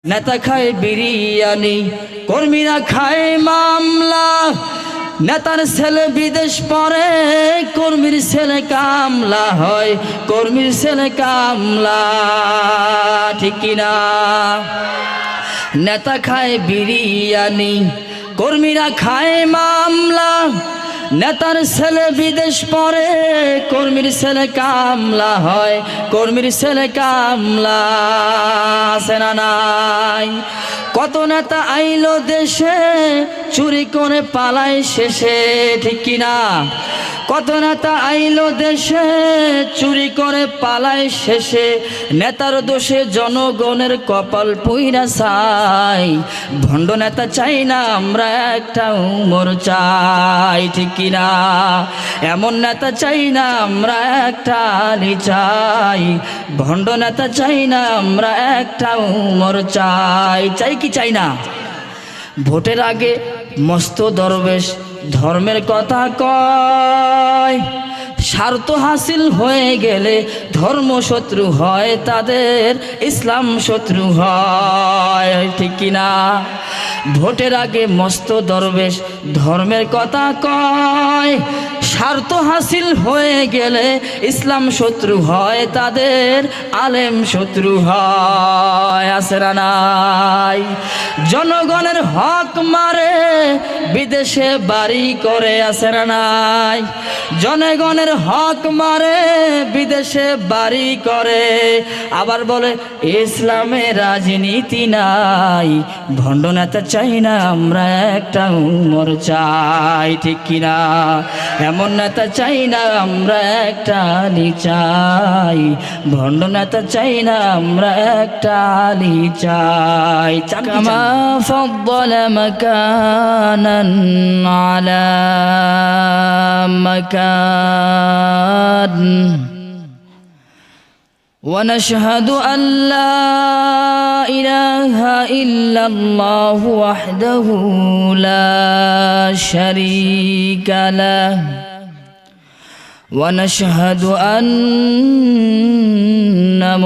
নেতা খায় বিরিয়ানি, কর্মীরা খায় মামলা। নেতার ছেলে বিদেশ পড়ে, কর্মীর ছেলে কামলা হয়, কর্মীর ছেলে কামলা। ঠিক কিনা? নেতা খায় বিরিয়ানি, কর্মীরা খায় মামলা। নেতার ছেলে বিদেশ পড়ে, কর্মীর ছেলে কামলা হয়, কর্মীর ছেলে কামলা। আছে না নাই? কত নেতা আইলো দেশে, চুরি করে পালায় শেষে। ঠিক কিনা? কত নেতা আইলো দেশে, চুরি করে পালায় শেষে। নেতার দোষে জনগণের কপাল পুইরা চাই। ভণ্ড নেতা চাই না আমরা, একটা উমর চাই। ঠিক কিনা? এমন নেতা চাই না আমরা, একটা আলী চাই। ভণ্ড নেতা চাই না আমরা, একটা উমর চাই। চাই কি চাই না? ভোটের আগে মস্ত দরবেশ ধর্মের কথা কয়, স্বার্থ হাসিল হয়ে গেলে ধর্ম শত্রু হয় তাদের, ইসলাম শত্রু হয়। ঠিক কিনা? ভোটের আগে মস্ত দরবেশ ধর্মের কথা কয়, স্বার্থ হাসিল হয়ে গেলে ইসলাম শত্রু হয় তাদের, আলেম শত্রু হয়। আছে না নাই? জনগণের হক মারে, বিদেশে বাড়ি করে। আছে না নাই? জনগণের হক মারে, বিদেশে বাড়ি করে। আবার বলে ইসলামে রাজনীতি নাই। ভণ্ড নেতা চাই না আমরা, একটা উমর চাই। ঠিক কিনা? এমন নেতা চাই না আমরা, একটা আলী চাই। ভণ্ড নেতা চাই না আমরা, একটা আলী চাই। কামা ফদ্দল মাকানান আলা মাকান ونشهد أن لا إله إلا الله وحده لا شريك له ونشهد أن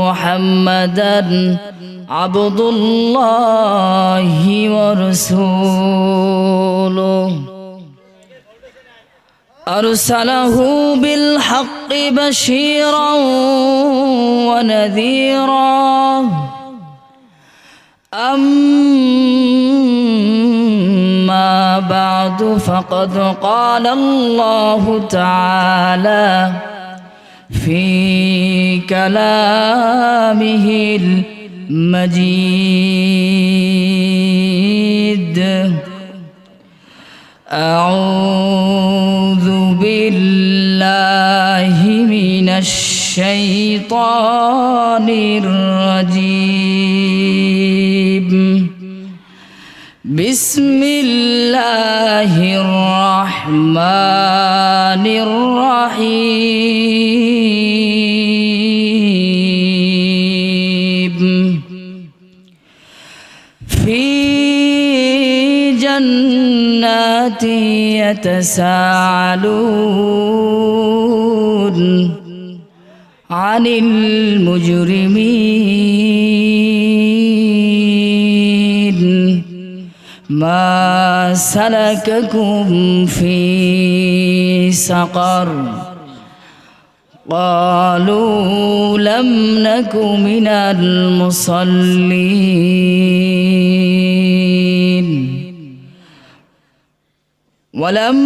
محمدًا عبد الله ورسوله أرسله بالحق بشيرا ونذيرا أما بعد فقد قال الله تعالى في كلامه المجيد أعوذ بالله من الشيطان الرجيم بسم الله الرحمن الرحيم في جنات يتساءلون عن المجرمين ما سلككم في سقر قالوا لم نك من المصلين ولم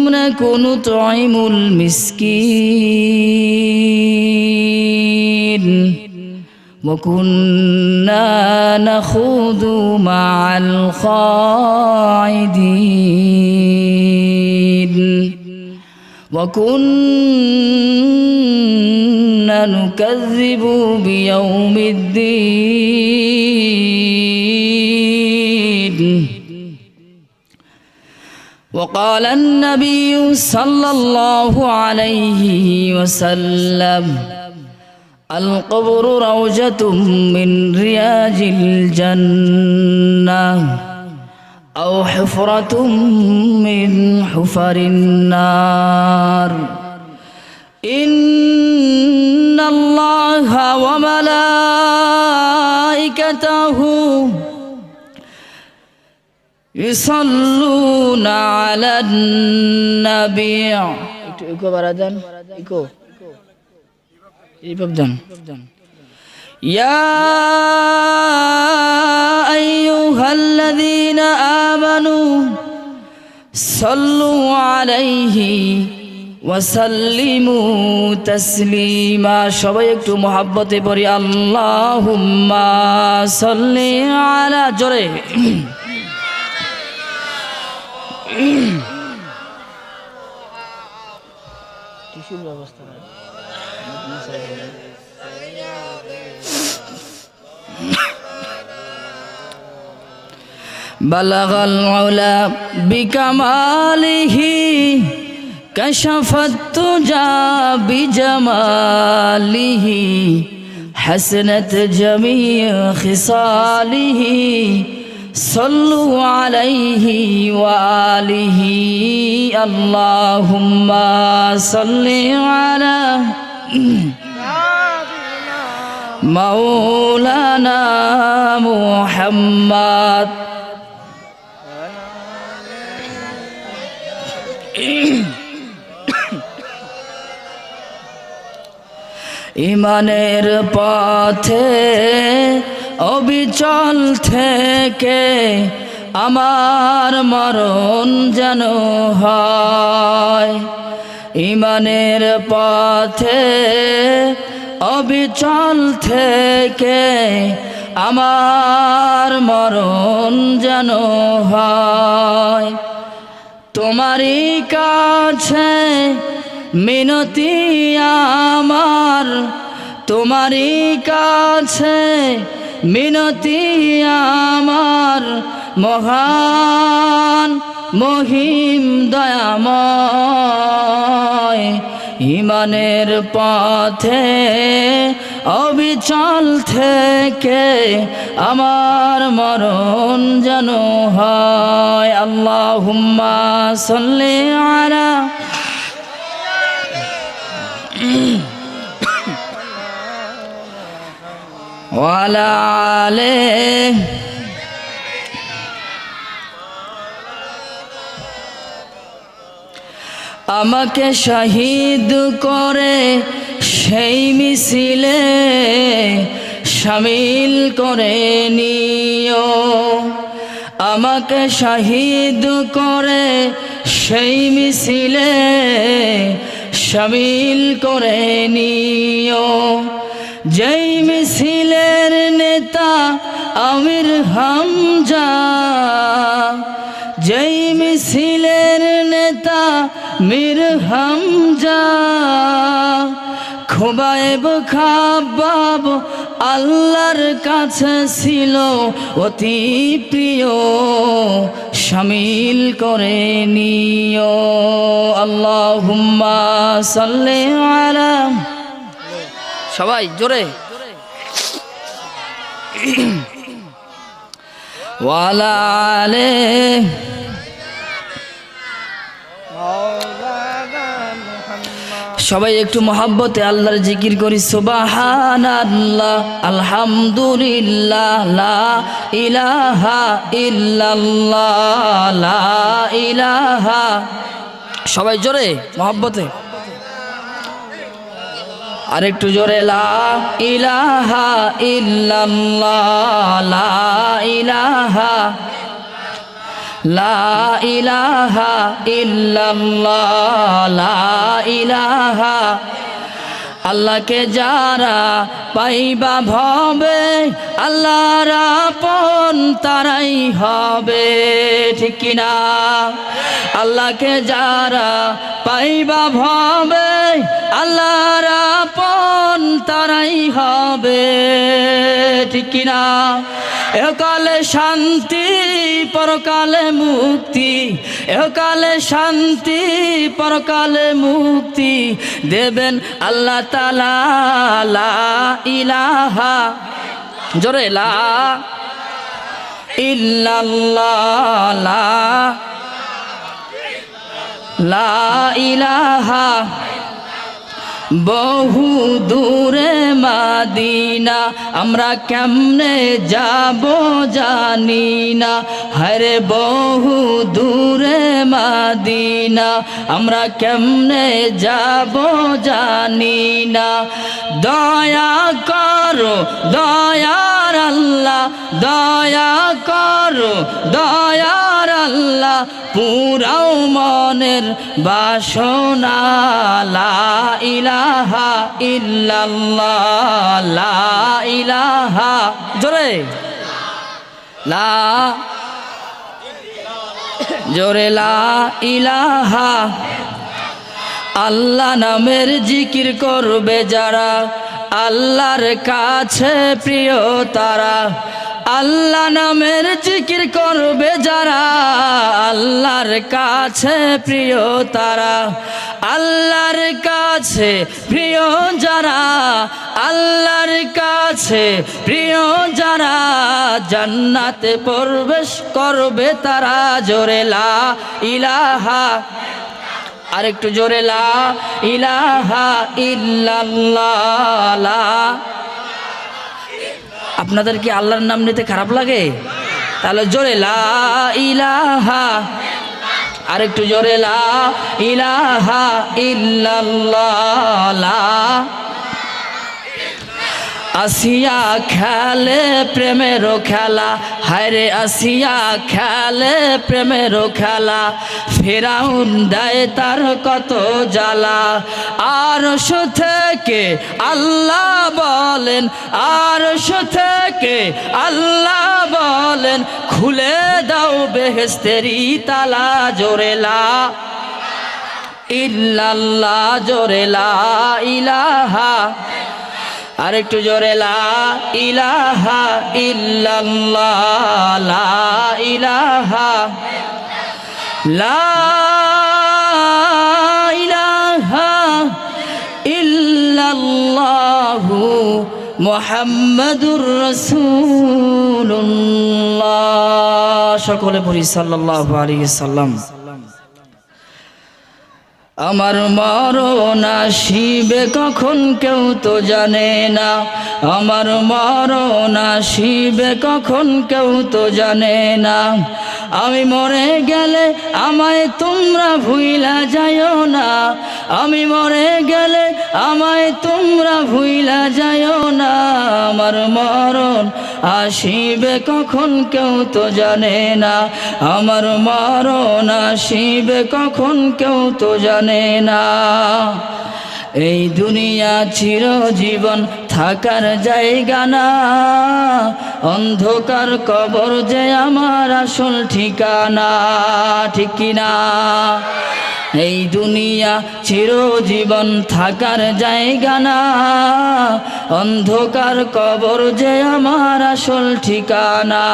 نك نطعم المسكين وكنا نخوض مع الخاعدين وكنا نكذب بيوم الدين وقال النبي صلى الله عليه وسلم القبر روجة من رياج الجنة أو حفرة من حفر النار إن الله وملائكته وملائكته يصلون على النبي ইকো বাড়ান ইকো এইভাবে দেন يا أيها الذين آمنوا صلوا عليه وسلموا تسليما সবাই একটু মহব্বতে পড়ি আল্লাহুম্মা সাল্লি আলা জোরে টিস্যুর ব্যবস্থা নাই بلغ العلا بكماله كشف التجى بجماله حسنت جميع خصاله صلوا عليه وآله اللهم صل على مولانا محمد ইমানের পথে অবিচল থেকে আমার মরণ যেন হয় ইমানের পথে অবিচল থেকে আমার মরণ যেন হয় তোমারই কাছে মিনতি আমার তোমারই কাছে মিনতি আমার মহান মহিম দয়াময় ইমানের পথে অবিচল থেকে আমার মরণ যেন হয় আল্লাহুম্মা সাল্লি আলা ওয়ালা আলিহি আমাকে শহীদ করে সেই মিছিলে শামিল করে নিও আমাকে শহীদ করে সেই মিছিলে শামিল করে নিও যেই মিছিলের নেতা আমির হামজা যেই মিছিলের নেতা মীর হামজা খুবাইব খাবাব আল্লাহর কাছে ছিল অতি প্রিয় শামিল করে নিও আল্লাহুম্মা সাল্লি আলা সবাই জোরে ওয়ালা আলিহি সবাই একটু মহব্বতে আল্লাহর জিকির করি সুবহানাল্লাহ আলহামদুলিল্লাহ লা ইলাহা ইল্লাল্লাহ লা ইলাহা সবাই জোরে মহব্বতে আর একটু জোরে লা ইলাহা ইল্লাল্লাহ লা ইলাহা লা ইলাহা ইল্লাল্লাহ লা ইলাহা আল্লাহকে যারা পাইবা ভবে আল্লাহর আপন তারাই হবে ঠিক কিনা আল্লাহকে যারা পাইবা ভবে আল্লাহর আপন তারাই হবে ঠিক কিনা একালে শান্তি পরকালে মুক্তি একালে শান্তি পরকালে মুক্তি দেবেন আল্লাহ তাআলা লা ইলাহা জোরে লা ইল্লাল্লাহ লা ইলাহা বহু দূরে মাদিনা আমরা কেমনে যাব জানি না হরে বহু দূরে মাদিনা আমরা কেমনে যাব জানি না দয়া করো দয়ার আল্লাহ দয়া করো দয়ার আল্লাহ পুরাও মনের বাসনা লা ইলাহা ইল্লাল্লাহ লা ইলাহা জোরে জোরে লা ইলাহা আল্লাহ নামের জিকির করবে যারা আল্লাহর কাছে প্রিয় তারা আল্লাহ নামের জিকির করবে যারা আল্লাহর কাছে প্রিয় তারা আল্লাহর কাছে প্রিয় যারা আল্লাহর কাছে প্রিয় যারা জান্নাতে প্রবেশ করবে তারা জোরে লা ইলাহা আরেকটু জোরে লা ইলাহা ইল্লাল্লাহ আপনাদের কি আল্লাহর নাম নিতে খারাপ লাগে তাহলে জোরে লা ইলাহা আরেকটু জোরে লা ইলাহা ইল্লাল্লাহ আসিয়া খেলে প্রেমেরও খেলা হায়রে আসিয়া খেলে প্রেমেরও খেলা ফেরাউন দেয় তার কত জ্বালা আরশ থেকে আল্লাহ বলেন আরশ থেকে আল্লাহ বলেন খুলে দাও বেহেশতেরি তালা জোরে লা ইল্লাল্লাহ জোরে লা ইলাহা আরেকটু জোরে লা ইলাহা ইল্লাল্লাহ লা ইলাহা লা ইলাহা ইল্লাল্লাহু মুহাম্মাদুর রাসূলুল্লাহ সকলে পড়ি সাল্লাল্লাহু আলাইহি সাল্লাম আমার মরণ আসিবে কখন কেউ তো জানে না আমার মরণ আসিবে কখন কেউ তো জানে না আমি মরে গেলে আমায় তোমরা ভুইলা যাইও না আমি মরে গেলে আমায় তোমরা ভুইলা যাইও না আমার মরণ আসিবে কখন কেউ তো জানে না আমার মরণ আসিবে কখন কেউ তো জানে না এই দুনিয়া চিরজীবন থাকার জায়গা না অন্ধকার কবর যে আমার আসল ঠিকানা ঠিক কিনা এই দুনিয়া চিরজীবন থাকার জায়গা না অন্ধকার কবর যে আমার আসল ঠিকানা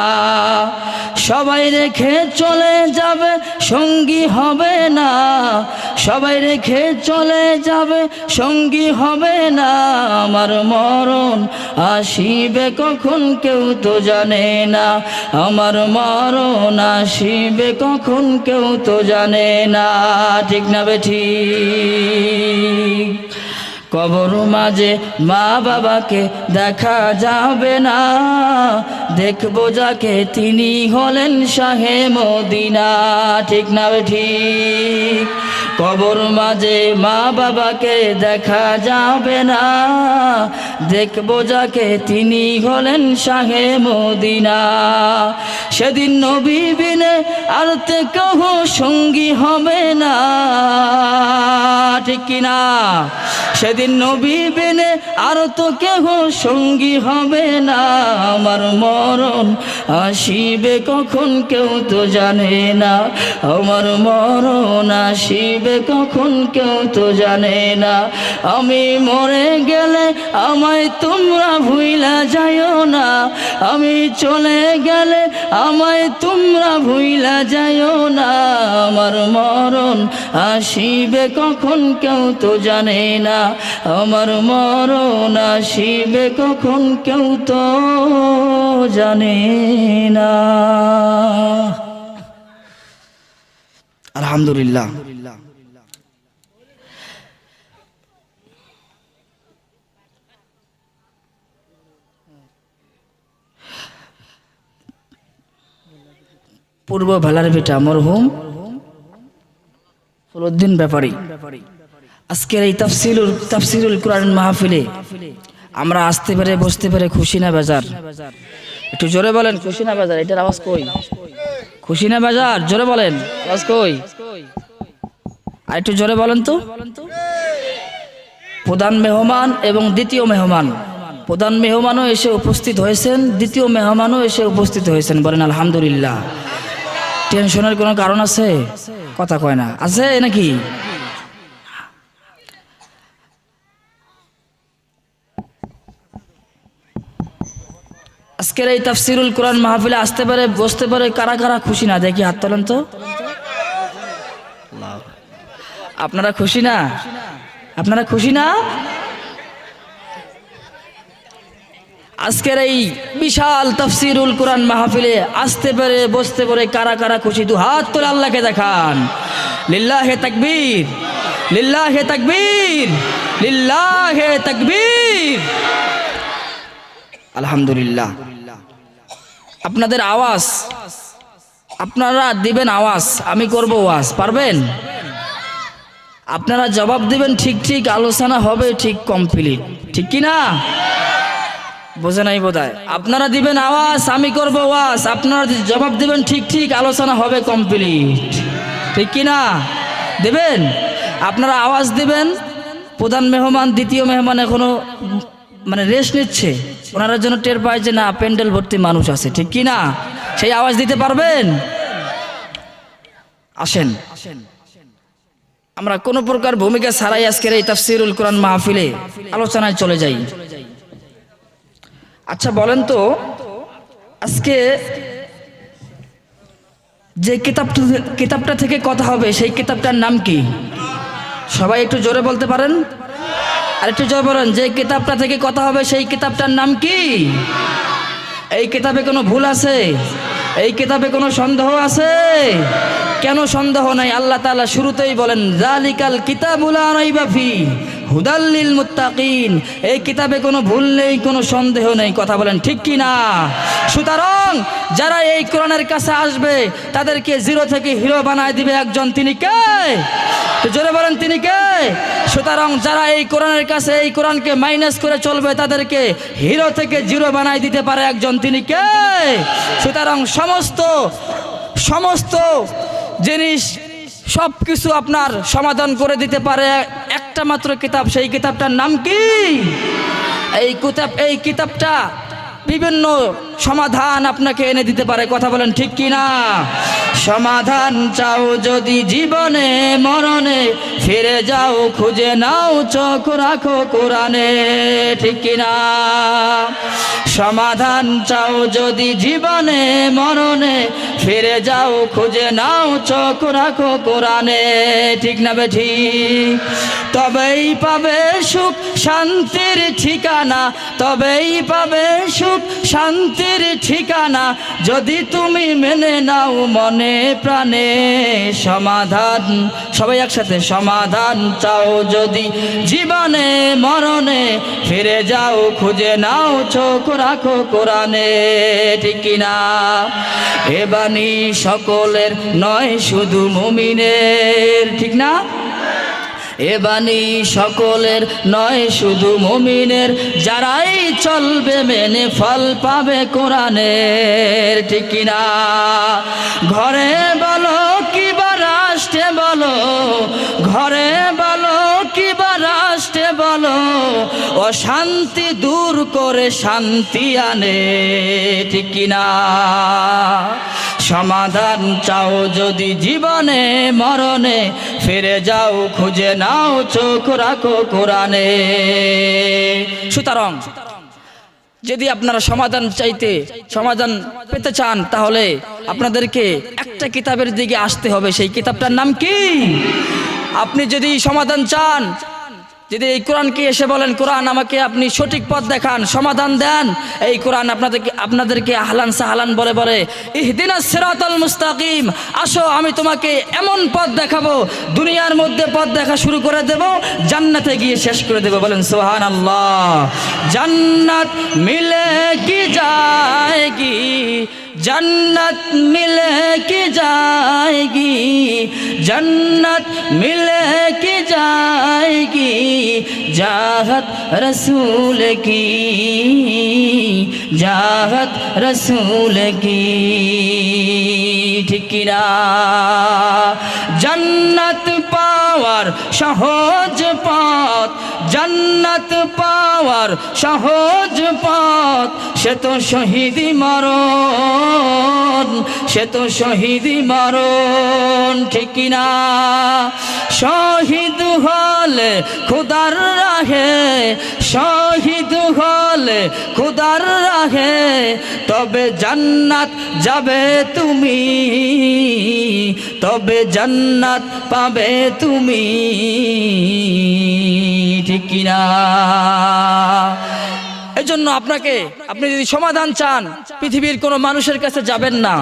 সবাই রেখে চলে যাবে সঙ্গী হবে না সবাই রেখে চলে যাবে সঙ্গী হবে না আমার মরণ আসিবে কখন কেউ তো জানে না আমার মরণ আসিবে কখন কেউ তো জানে না ঠিক না বেঠিক কবর মাঝে মা বাবাকে দেখা যাবে না দেখবো যাকে তিনি হলেন শাহে মদিনা ঠিক না ঠিক কবর মাঝে মা বাবাকে দেখা যাবে না দেখবো যাকে তিনি হলেন শাহে মদিনা সেদিন নবী বিনে আর তে কেহ সঙ্গী হবে না ঠিক কিনা সেদিন নবী বিনে আর তো কেহ সঙ্গী হবে না আমার মরণ আসিবে কখন কেউ তো জানে না আমার মরণ আসিবে কখন কেউ তো জানে না আমি মরে গেলে আমায় তোমরা ভুইলা যাইও না আমি চলে গেলে আমায় তোমরা ভুইলা যাইও না আমার মরণ আসিবে কখন কেউ তো জানে না আমার মরণ আসিবে কখন কেউ তো জানে না আলহামদুলিল্লাহ পূর্ব ভেলার বেটা মরহুম ফজলুদ্দিন ব্যাপারী। আজকের এই তাফসিরুল কোরআন মাহফিলে আমরা আসতে পেরে বসতে পেরে খুশি না বেজার? একটু জোরে বলেন খুশি না বেজার? এটার আওয়াজ কই? খুশি না বেজার? জোরে বলেন, আওয়াজ কই? আর একটু জোরে বলেন তো। প্রধান মেহমান এবং দ্বিতীয় মেহমান, প্রধান মেহমানও এসে উপস্থিত হয়েছেন, দ্বিতীয় মেহমানও এসে উপস্থিত হয়েছেন। বলেন আলহামদুলিল্লাহ। টেনশনের কোনো কারণ আছে? কথা কয় না, আছে নাকি? আজকের এই তাফসিরুল কোরআন মাহফিলে আসতে পারে বসতে পারে কারা কারা খুশি না? দেখি হাত তোলেন তো। আপনারা খুশি না? আপনারা খুশি না? আজকের এই বিশাল তাফসিরুল কোরআন মাহফিলে আসতে পারে বসতে পারে কারা কারা খুশি? দু হাত তোলে আল্লাহকে দেখান। লিল্লাহে তাকবীর, লিল্লাহে তাকবীর, লিল্লাহে তাকবীর। আলহামদুলিল্লাহ। আপনাদের আওয়াজ, আপনারা দিবেন আওয়াজ, আমি করব ওয়াজ, পারবেন? আপনারা জবাব দিবেন ঠিক ঠিক, আলোচনা হবে ঠিক কমপ্লিট, ঠিক কি না? বোঝে নাই বোধহয়। আপনারা দিবেন আওয়াজ, আমি করব ওয়াজ, আপনারা জবাব দিবেন ঠিক ঠিক, আলোচনা হবে কমপ্লিট, ঠিক কি না? দেবেন? আপনারা আওয়াজ দিবেন। প্রধান মেহমান দ্বিতীয় মেহমান এখনো মানে রেস্ট নিচ্ছে, ওনারা যেন টের পায় যে না প্যান্ডেল ভর্তি মানুষ আছে, ঠিক কি না? সেই আওয়াজ দিতে পারবেন? আসেন, আমরা কোনো প্রকার ভূমিকা ছাড়াই আজকের এই তাফসিরুল কোরআন মাহফিলে আলোচনায় চলে যাই। আচ্ছা বলেন তো, আজকে যে কিতাবটা থেকে কথা হবে সেই কিতাবটার নাম কি? সবাই একটু জোরে বলতে পারেন? আর একটু জোরে বলেন, যে কিতাবটা থেকে কথা হবে সেই কিতাবটার নাম কি? এই কিতাবে কোনো ভুল আছে? এই কিতাবে কোনো সন্দেহ আছে? কেন সন্দেহ নাই? আল্লাহ তাআলা শুরুতেই বলেন যালিকাল কিতাবু লা রাইবা ফিহি হুদাল লিল মুত্তাকিন। এই কিতাবে কোনো ভুল নেই, কোনো সন্দেহ নেই, কথা বলেন ঠিক কি না? সুতরাং যারা এই কোরআনের কাছে আসবে তাদেরকে জিরো থেকে হিরো বানায় দিবে একজন, তিনি কে? জোরে বলেন তিনি কে? সুতরাং যারা এই কোরআনের কাছে এই কোরআনকে মাইনাস করে চলবে তাদেরকে হিরো থেকে জিরো বানায় দিতে পারে একজন, তিনি কে? সুতরাং সমস্ত জিনিস সব কিছু আপনার সমাধান করে দিতে পারে একটা মাত্র কিতাব, সেই কিতাবটার নাম কি? এই কিতাবটা বিভিন্ন সমাধান আপনাকে এনে দিতে পারে, কথা বলেন ঠিক কি না? সমাধান চাও যদি জীবনে মরণে, ফিরে যাও খুঁজে নাও চোখ রাখো কোরআনে, ঠিক কি না? সমাধান চাও যদি জীবনে মরণে, ফিরে যাও খুঁজে নাও চোখ রাখো কোরআনে, ঠিক না বেঠিক? তবেই পাবে সুখ শান্তির ঠিকানা, তবেই পাবে সুখ শান্তির ঠিকানা, যদি তুমি মেনে নাও মনে প্রাণে সমাধান। সবাই একসাথে, সমাধান চাও যদি জীবনে মরণে, ফিরে যাও খুঁজে নাও চোখ রাখো কোরআনে, ঠিক কিনা? এ বাণী সকলের নয় শুধু মুমিনের, ঠিক না? এ বাণী সকলের নয় শুধু মুমিনের, যারাই চলবে মেনে ফল পাবে কোরআনের, ঠিক কিনা? ঘরে বলো কিবা রাষ্ট্রে বলো, ঘরে বলো কিবা রাষ্ট্রে বলো, অশান্তি দূর করে শান্তি আনে, ঠিক কিনা? সমাধান চাও যদি জীবনে মরণে, ফিরে যাও খুঁজে নাও চোখ রাখো কোরআনে। সুতরাং যদি আপনারা সমাধান পেতে চান তাহলে আপনাদেরকে একটা কিতাবের দিকে আসতে হবে, সেই কিতাবটার নাম কি? আপনি যদি সমাধান চান, যদি এই কোরআনকে এসে বলেন কোরআন আমাকে আপনি সঠিক পথ দেখান, সমাধান দেন, এই কোরআন আপনাদেরকে আহলান সাহলান বলে বলে ইহদিনাস সিরাতাল মুস্তাকিম, আসো আমি তোমাকে এমন পথ দেখাবো, দুনিয়ার মধ্যে পথ দেখা শুরু করে দেব, জান্নাতে গিয়ে শেষ করে দেব। বলেন সুবহানাল্লাহ। জান্নাত মিলে কি যায়গি जन्नत मिलेगी जाएगी, जन्नत मिलेगी जाएगी, जाहत रसूल की, जाहत रसूल की। ठीक ना? जन्नत पावर সহজ পথ, जन्नत पावर সহজ পথ, সে তো শহীদি মরণ, সে তো শহীদি মরণ। ঠিক না? শহীদ হলে খুদার রাহে, শহীদ হলে খুদার রাহে, তবে জান্নাত যাবে তুমি, তবে জান্নাত পাবে তুমি। ঠিক না? এজন্য আপনাকে, আপনি যদি সমাধান চান, পৃথিবীর কোনো মানুষের কাছে যাবেন না,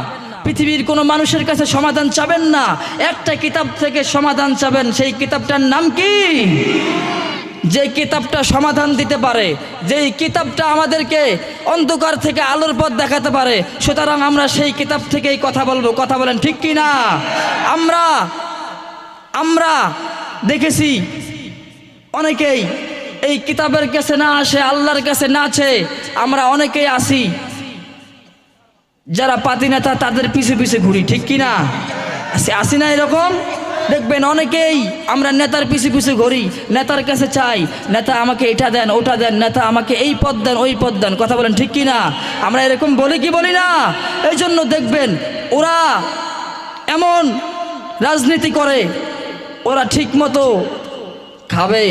পৃথিবীর কোনো মানুষের কাছে সমাধান চাবেন না, একটা কিতাব থেকে সমাধান চাবেন। সেই কিতাবটার নাম কি? যে কিতাবটা সমাধান দিতে পারে, যেই কিতাবটা আমাদেরকে অন্ধকার থেকে আলোর পথ দেখাতে পারে, সুতরাং আমরা সেই কিতাব থেকেই কথা বলবো। কথা বলেন ঠিক কি না? আমরা দেখেছি অনেকেই এই কিতাবের কাছে না আসে, আল্লাহর কাছে না আছে। আমরা অনেকেই আসি যারা পাতি নেতা, তাদের পিছু পিছু ঘুরি। ঠিক কি না? আসি না? এরকম দেখবেন অনেকেই আমরা নেতার পিছু পিছু ঘুরি, নেতার কাছে চাই, নেতা আমাকে এটা দেন, ওটা দেন, নেতা আমাকে এই পদ দেন, ওই পদ দেন। কথা বলেন ঠিক কি না? আমরা এরকম বলি কি বলি না? এই জন্য দেখবেন ওরা এমন রাজনীতি করে, ওরা ঠিক মতো খাবে,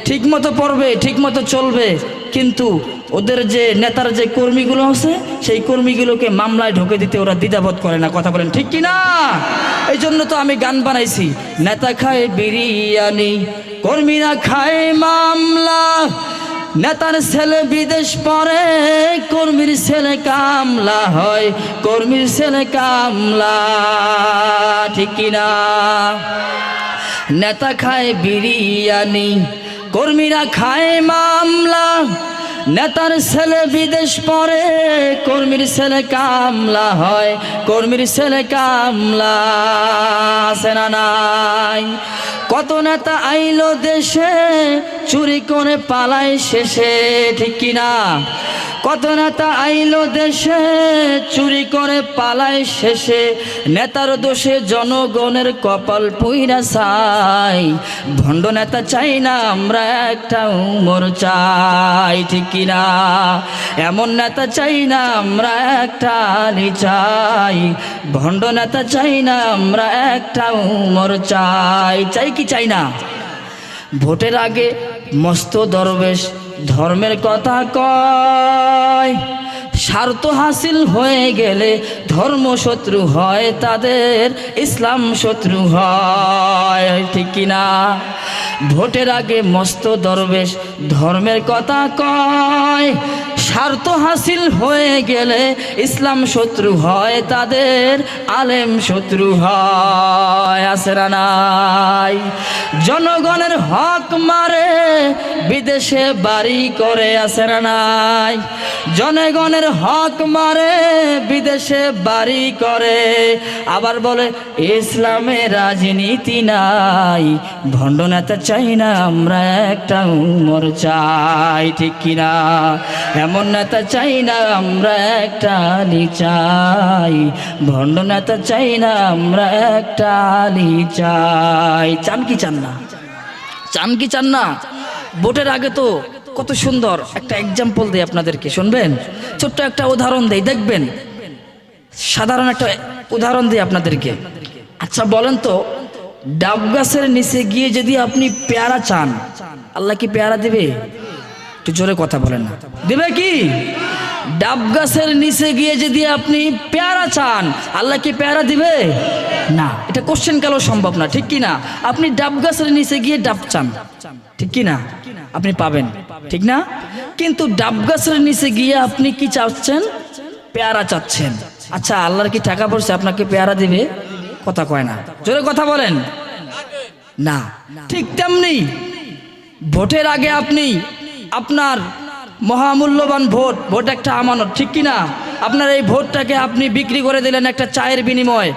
ঠিক মতো পড়বে, ঠিক মতো চলবে, কিন্তু ওদের যে নেতার যে কর্মীগুলো আছে, সেই কর্মীগুলোকে মামলায় ঢুকে দিতে ওরা দ্বিধাবোধ করে না। কথা বলেন ঠিক কি না? এই জন্য তো আমি গান বানাইছি, নেতা খায় বিরিয়ানি, কর্মীরা খায় মামলা, নেতার ছেলে বিদেশ পড়ে, কর্মীর ছেলে কামলা হয়, কর্মীর ছেলে কামলা। ঠিক কি না? নেতা খায় বিরিয়ানি, কর্মীরা খায় মামলা, নেতার ছেলে বিদেশ পড়ে, কর্মীর ছেলে কামলা হয়, কর্মীর ছেলে কামলা। আছে না নাই? কত নেতা আইলো দেশে, চুরি করে পালায় শেষে। ঠিক কি না? কত নেতা আইলো দেশে, চুরি করে পালায় শেষে, নেতার দোষে জনগণের কপাল পুইরা চাই। ভণ্ড নেতা চাই না আমরা, একটা উমর চাই। ঠিক কি না? এমন নেতা চাই না আমরা, একটা আলী চাই। ভণ্ড নেতা চাই না আমরা, একটা উমর চাই। চাই কি চাই না? ভোটের আগে মস্ত দরবেশ ধর্মের কথা কয়, স্বার্থ হাসিল হয়ে গেলে ধর্ম শত্রু হয় তাদের, ইসলাম শত্রু হয়। ঠিক কি না? ভোটের আগে মস্ত দরবেশ ধর্মের কথা কয়, স্বার্থ হাসিল হয়ে গেলে ইসলাম শত্রু হয় তাদের, আলেম শত্রু হয়। আছে না নাই? জনগণের হক মারে, বিদেশে বাড়ি করে। আছে না নাই? জনগণের হক মারে, বিদেশে বাড়ি করে, আবার বলে ইসলামের রাজনীতি নাই। ভণ্ড নেতা চাই না আমরা, একটা উমর চাই। ঠিক কিনা? এমন নেতা চাই না আমরা, একটা আলী চাই। ভণ্ড নেতা চাই না আমরা, একটা আলী চাই। চান কি চান না? চান কি চান না? ভোটের আগে তো কত সুন্দর একটা এক্সাম্পল দেই আপনাদেরকে, শুনবেন? ছোট্ট একটা উদাহরণ দেই, দেখবেন। সাধারণ একটা উদাহরণ দিই আপনাদেরকে। আচ্ছা বলেন তো, ডাব গাছের নিচে গিয়ে যদি আপনি পেয়ারা চান, আল্লাহ কি পেয়ারা দিবে? একটু জোরে কথা বলেন না, দিবে কি? ডাব গাছের নিচে গিয়ে যদি আপনি পেয়ারা চান, আল্লাহ কি পেয়ারা দিবে? না। এটা কোশ্চেন কালেও সম্ভব না। ঠিক কি না? আপনি ডাব গাছের নিচে গিয়ে ডাব চান, ঠিক কি না? আপনি পাবেন, ঠিক না? কিন্তু ডাব গাছের নিচে গিয়ে আপনি কি চাচ্ছেন? পেয়ারা চাচ্ছেন। আচ্ছা আল্লাহর কি টাকা পড়ছে আপনাকে পেয়ারা দিবে? কথা কয় না, জোরে কথা বলেন না। ঠিক তেমনি ভোটের আগে আপনি আপনার মহামূল্যবান ভোট, ভোট একটা আমানত, ঠিক কি না? আপনার এই ভোটটাকে আপনি বিক্রি করে দিলেন একটা চায়ের বিনিময়ে,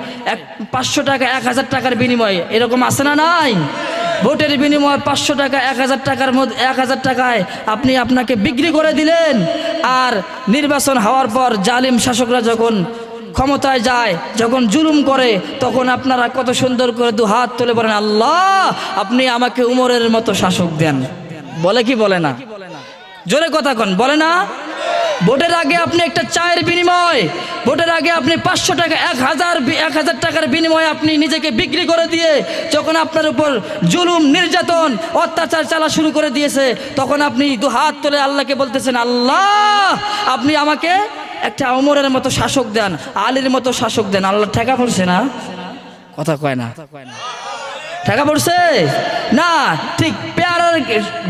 500 টাকা 1000 টাকার বিনিময়ে, এরকম আছে না নাই? ভোটের বিনিময়ে 500 টাকা 1000 টাকার মধ্যে 1000 টাকায় আপনি আপনাকে বিক্রি করে দিলেন। আর নির্বাচন হওয়ার পর জালিম শাসকরা যখন ক্ষমতায় যায়, যখন জুলুম করে, তখন আপনারা কত সুন্দর করে দু হাত তুলে বলেন, আল্লাহ আপনি আমাকে উমরের মতো শাসক দেন। বলে কি বলে না? জোরে কথা কন, বলে না? ভোটের আগে আপনি একটা চায়ের বিনিময়, ভোটের আগে আপনি 500 টাকা 1000 টাকার বিনিময়ে আপনি নিজেকে বিক্রি করে দিয়ে যখন আপনার উপর জুলুম নির্যাতন অত্যাচার চালা শুরু করে দিয়েছে, তখন আপনি দু হাত তুলে আল্লাহকে বলতেছেন, আল্লাহ আপনি আমাকে একটা ওমরের মতো শাসক দেন, আলীর মতো শাসক দেন। আল্লাহ ঠেকা পড়ছে না? কথা কয় না? ঠেকা পড়ছে না? ঠিক পেয়ারার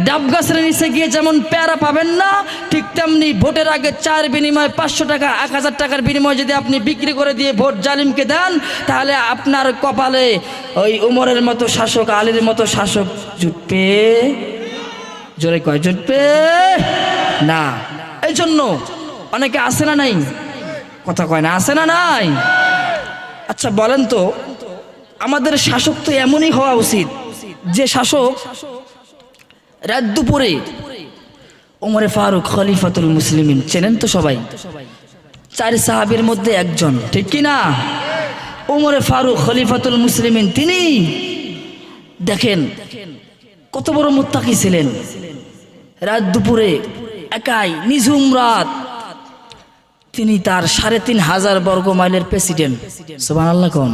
ডাব গাছের নিচে গিয়ে যেমন পেয়ারা পাবেন না, ঠিক তেমনি ভোটের আগে চার বিনিময়ে 500 টাকা 1000 টাকার বিনিময়ে যদি আপনি বিক্রি করে দিয়ে ভোট জালিমকে দেন, তাহলে আপনার কপালে ওই উমরের মতো শাসক, আলীর মতো শাসক জুটবে? জোরে কয়, জুটবে না। এই জন্য অনেকে আসে না নাই? কথা কয় না, আসে না নাই? আচ্ছা বলেন তো, আমাদের শাসক তো এমনই হওয়া উচিত যে শাসক রাত দুপুরে ওমরে ফারুক খলিফাতুল মুসলিমিন, চেনেন তো সবাই, 4 সাহাবীর মধ্যে একজন, ঠিক কি না? ওমরে ফারুক খলিফাতুল মুসলিমিন, তিনি দেখেন কত বড় মুত্তাকি ছিলেন। রাত দুপুরে একাই নিঝুম রাত তিনি তার 3500 বর্গ মাইলের প্রেসিডেন্ট, সুবহানাল্লাহ কোন,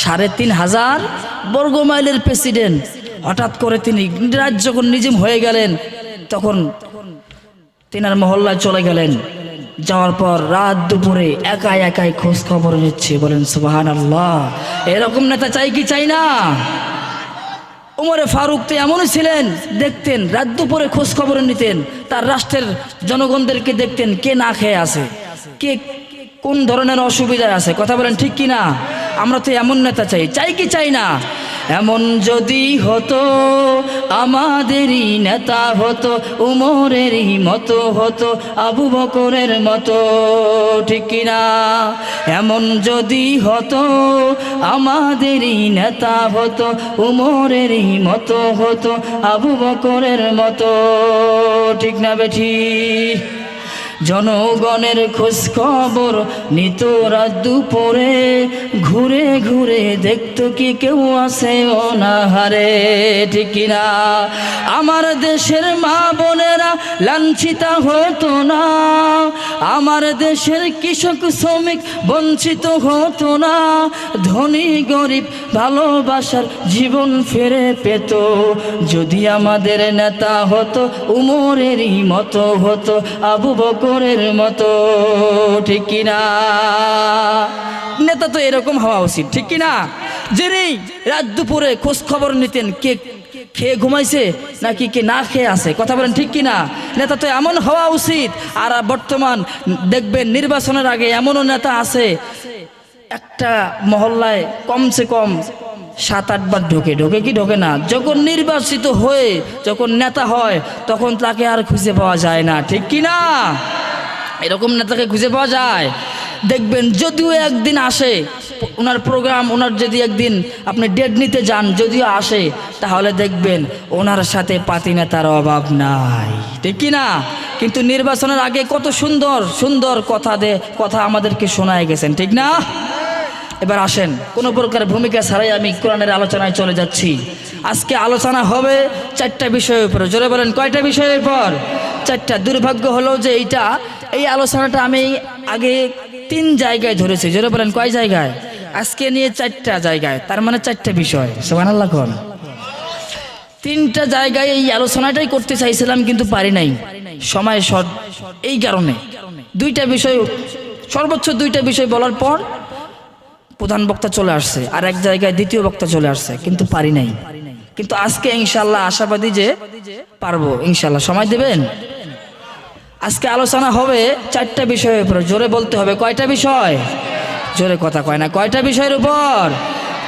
3500 বর্গ মাইলের প্রেসিডেন্ট, হঠাৎ করে তিনি রাত যখন নিঝুম হয়ে গেলেন, তখন তিনার মহল্লায় চলে গেলেন। যাওয়ার পর রাত দুপুরে একাই একাই খোঁজ খবর নিচ্ছে। বলেন সুবহানাল্লাহ। এরকম নেতা চাই কি চাই না? উমরে ফারুক তো এমনই ছিলেন, দেখতেন রাত দুপুরে খোঁজ খবর নিতেন, তার রাষ্ট্রের জনগণদেরকে দেখতেন কে না খেয়ে আছে, কে কোন ধরনের অসুবিধায় আছে। কথা বলেন ঠিক কি না? আমরা তো এমন নেতা চাই, চাই কি চাই না? এমন যদি হতো আমাদেরই নেতা হতো, উমরেরই মতো হতো, আবু বকরের মতো, ঠিক কি না? এমন যদি হতো আমাদেরই নেতা হতো, উমরেরই মতো হতো, আবু বকরের মতো, ঠিক না বেঠি? জনগণের খোঁজ খবর নিত রাত দুপুরে, ঘুরে ঘুরে দেখতো কি কেউ আছে অনাহারে, ঠিক কিনা? আমার দেশের মা বোনেরা লাঞ্ছিতা হতো না, আমার দেশের কৃষক শ্রমিক বঞ্চিত হতো না, ধনী গরিব ভালোবাসার জীবন ফিরে পেত, যদি আমাদের নেতা হতো উমরেরই মতো হতো, আবু বকরের মতো, ঠিক কিনা? নেতা তো এরকম হওয়া উচিত, ঠিক কিনা? যিনি রাত দুপুরে খোঁজ খবর নিতেন কে খেয়ে ঘুমাইছে নাকি কে না খেয়ে আছে। কথা বলেন ঠিক কিনা? নেতা তো এমন হওয়া উচিত। আর বর্তমান দেখবেন নির্বাচনের আগে এমনও নেতা আছে, একটা মহল্লায় কমসে কম 7-8 বার ঢোকে, ঢোকে কি ঢোকে না? যখন নির্বাচিত হয়ে যখন নেতা হয় তখন তাকে আর খুঁজে পাওয়া যায় না, ঠিক কি না? এরকম নেতাকে খুঁজে পাওয়া যায়। দেখবেন যদিও একদিন আসে ওনার প্রোগ্রাম, ওনার যদি একদিন আপনি ডেট নিতে যান, যদিও আসে, তাহলে দেখবেন ওনার সাথে পাতি নেতার অভাব নাই, ঠিক কি না? কিন্তু নির্বাচনের আগে কত সুন্দর সুন্দর কথা আমাদেরকে শোনায় গেছেন, ঠিক না? এবার আসেন, কোনো প্রকার ভূমিকা ছাড়াই আমি কোরআনের আলোচনায় চলে যাচ্ছি। আজকে আলোচনা হবে 4টা বিষয়ের উপর। জোরে বলেন কয়টা বিষয়ের পর? 4টা। দুর্ভাগ্য হলো যে এই আলোচনাটা আমি আগে 3 জায়গায় ধরেছি। জোরে বলেন কয় জায়গায়? আজকে নিয়ে 4টা জায়গায়, তার মানে 4টা বিষয়। সুবহানাল্লাহ কোন। 3টা জায়গায় এই আলোচনাটাই করতে চাইছিলাম কিন্তু পারি নাই, সময় শর্ট। এই কারণে 2টা বিষয়, সর্বোচ্চ 2টা বিষয় বলার পর প্রধান বক্তা চলে আসছে, আর এক জায়গায় দ্বিতীয় বক্তা চলে আসছে, কিন্তু পারি নাই। কিন্তু আজকে ইনশাআল্লাহ আশাবাদী যে পারবো ইনশাআল্লাহ। সময় দেবেন? আজকে আলোচনা হবে 4টা বিষয়ের উপর। জোরে বলতে হবে কয়টা বিষয়? জোরে কথা কয় না। কয়টা বিষয়ের উপর?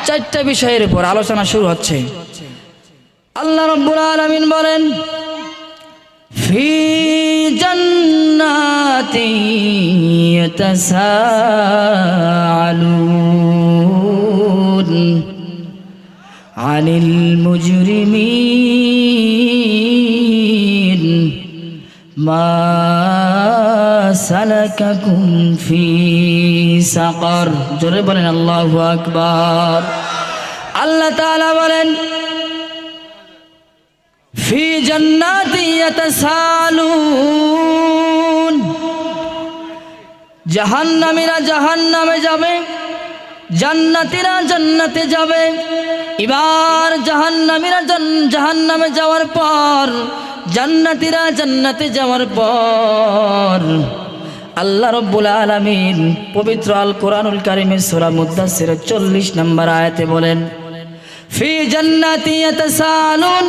4টা বিষয়ের উপর আলোচনা শুরু হচ্ছে। আল্লাহ রাব্বুল আলামিন বলেন, ফি জান্নাতি يتساءلون عن المجرمين ما سلككم في سقر জোরে বলেন আল্লাহু আকবার আল্লাহ তাআলা বলেন ফি জান্নাতি ইয়াতাসালুন জাহান্নামীরা জাহান্নামে যাবে জান্নাতীরা জান্নাতে যাবে এবার জাহান্নামীরা জাহান্নামে যাওয়ার পর জান্নাতীরা জান্নাতে যাওয়ার পর আল্লাহ রাব্বুল আলামিন পবিত্র আল কোরআনুল কারীমের সূরা মুদ্দাসসির 40 নম্বর আয়াতে বলেন ফি জান্নাতি ইয়াতাসালুন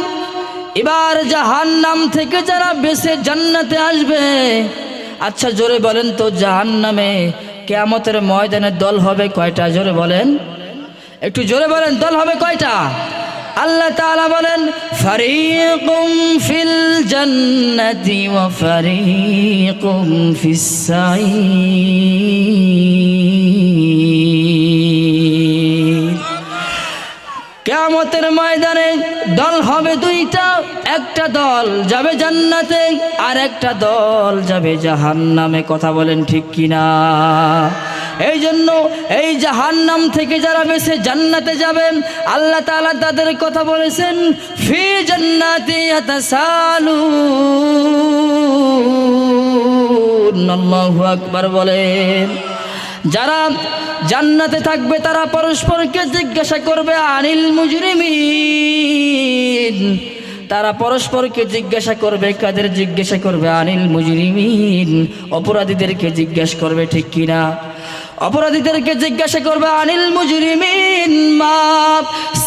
এবার জাহান্নাম থেকে যারা বেঁচে জান্নাতে আসবে আচ্ছা জোরে বলেন তো জাহান্নামে কিয়ামতের ময়দানে দল হবে কয়টা জোরে বলেন একটু জোরে বলেন দল হবে কয়টা আল্লাহ তাআলা বলেন ফারিকুম ফিল জান্নাতি ওয়া ফারিকুম ফিস সাঈর কিয়ামতের ময়দানে দল হবে দুইটা একটা দল যাবে জান্নাতে আর একটা দল যাবে জাহান্নামে কথা বলেন ঠিক কিনা এই জন্য এই জাহান্নাম থেকে যারা বেঁচে জান্নাতে যাবেন আল্লাহ তাআলা তাদের কথা বলেছেন ফি জান্নাতি ইয়াতাসালুন আল্লাহু আকবার বলেন যারা জান্নাতে থাকবে তারা পরস্পরকে জিজ্ঞাসা করবে আনিল মুজরিমিন তারা পরস্পরকে জিজ্ঞাসা করবে কাদের জিজ্ঞাসা করবে আনিল মুজরিমিন অপরাধীদেরকে জিজ্ঞাসা করবে ঠিক কিনা অপরাধীদেরকে জিজ্ঞাসা করবে আনিল মুজরিমিন মা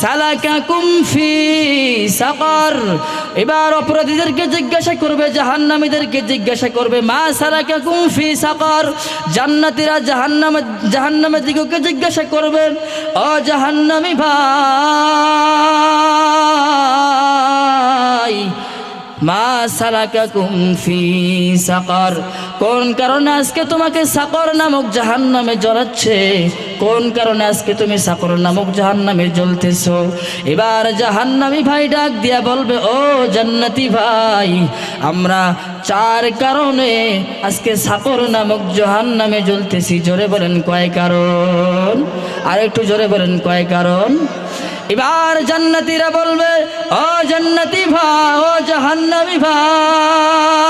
সালাকাকুম ফি সাকার এবার অপরাধীদেরকে জিজ্ঞাসা করবে জাহান্নামীদেরকে জিজ্ঞাসা করবে মা সালাকাকুম ফি সাকার জান্নাতীরা জাহান্নামের দিগকে জিজ্ঞাসা করবে ও জাহান্নামী ভাই মা সালাকাকুম ফি সাকার কোন কারণে আজকে তোমাকে সাকর নামক জাহান্নামে জ্বলাচ্ছে কোন কারণে আজকে তুমি সাকর নামক জাহান্নামে জ্বলতেছো এবার জাহান্নামী ভাই ডাক দিয়া বলবে ও জান্নাতি ভাই আমরা চার কারণে আজকে সাকর নামক জাহান্নামে জ্বলতেছি জোরে বলেন কয় কারণ আর একটু জোরে বলেন কয় কারণ এবার জান্নাতীরা বলবে ও জান্নাতি ভাই ও জাহান্নামী ভাই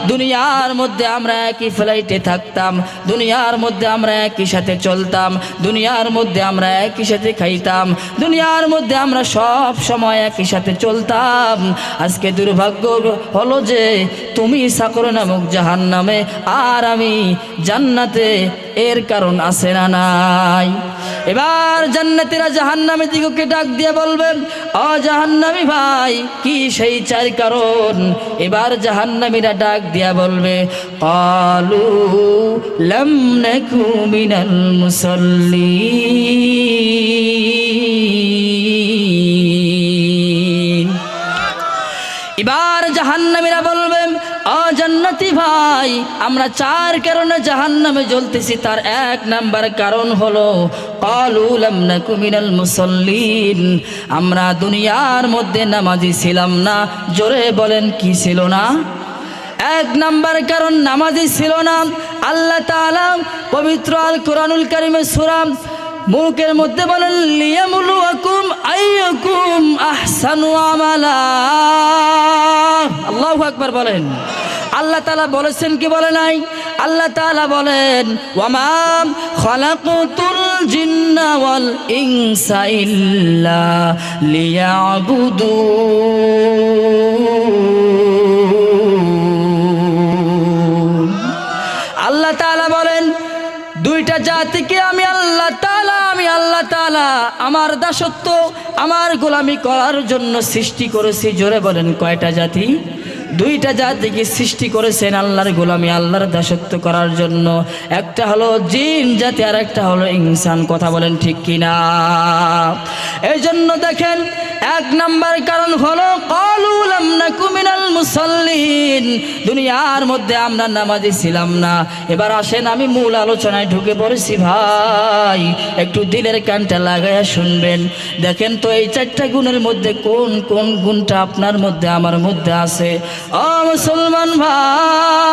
দুনিয়ার মধ্যে আমরা একই ফ্লাইটে থাকতাম দুনিয়ার মধ্যে আমরা একই সাথে চলতাম দুনিয়ার মধ্যে আমরা একই সাথে খাইতাম দুনিয়ার মধ্যে আমরা সব সময় একই সাথে চলতাম আজকে দুর্ভাগ্য হলো যে তুমি সাকর নামক জাহান্নামে আর আমি জান্নাতে এর কারণ আছে না নাই এবার জান্নাতীরা জাহান্নামের দিকে ডাক দিয়ে বলবেন ও জাহান্নামী ভাই কি সেই চার কারণ এবার জাহান্নামীরা ডাক দিয়া বলবে ক্বালু লাম নাকু মিনাল মুসাল্লিন এবার জাহান্নামীরা বলবেন ও জান্নাতি ভাই আমরা চার কারণে জাহান্নামে জ্বলতেছি তার এক নাম্বার কারণ হলো ক্বালু লাম নাকু মিনাল মুসাল্লিন আমরা দুনিয়ার মধ্যে নামাজি ছিলাম না জোরে বলেন কি ছিল না এক নাম্বার কারণ নামাজি ছিল না আল্লাহ তাআলা পবিত্র আল কোরআনুল কারীমের সূরা মুলকের মধ্যে বলেন লিয়ামুলুকুম আইয়ুকুম আহসানু আমালা আল্লাহু আকবার বলেন আল্লাহ তাআলা বলেছেন কি বলে নাই আল্লাহ তাআলা বলেন ওয়ামা খালাকুতুল জিন্না ওয়াল ইনসা ইল্লা লিয়াবুদুন আল্লাহ তাআলা বলেন দুইটা জাতিকে আমি আল্লাহ তাআলা আমার দাসত্ব আমার গোলামি করার জন্য সৃষ্টি করেছি জোরে বলেন কয়টা জাতি দুইটা জাতিকে সৃষ্টি করেছেন আল্লাহর গোলামি আল্লাহর দাসত্ব করার জন্য একটা হলো জিন জাতি আর একটা হলো ইনসান কথা বলেন ঠিক কিনা এই জন্য দেখেন এক নাম্বার কারণ হলো ক্বালু লাম নাকু মিনাল মুসাল্লিন, দুনিয়ার মধ্যে আমরা নামাজি ছিলাম না। এবার আসেন আমি মূল আলোচনায় ঢুকে পড়েছি ভাই, একটু দিলের কানটা লাগায়া শুনবেন। দেখেন তো এই চারটা গুণের মধ্যে কোন কোন গুণটা আপনার মধ্যে আমার মধ্যে আছে। ও মুসলমান ভাই,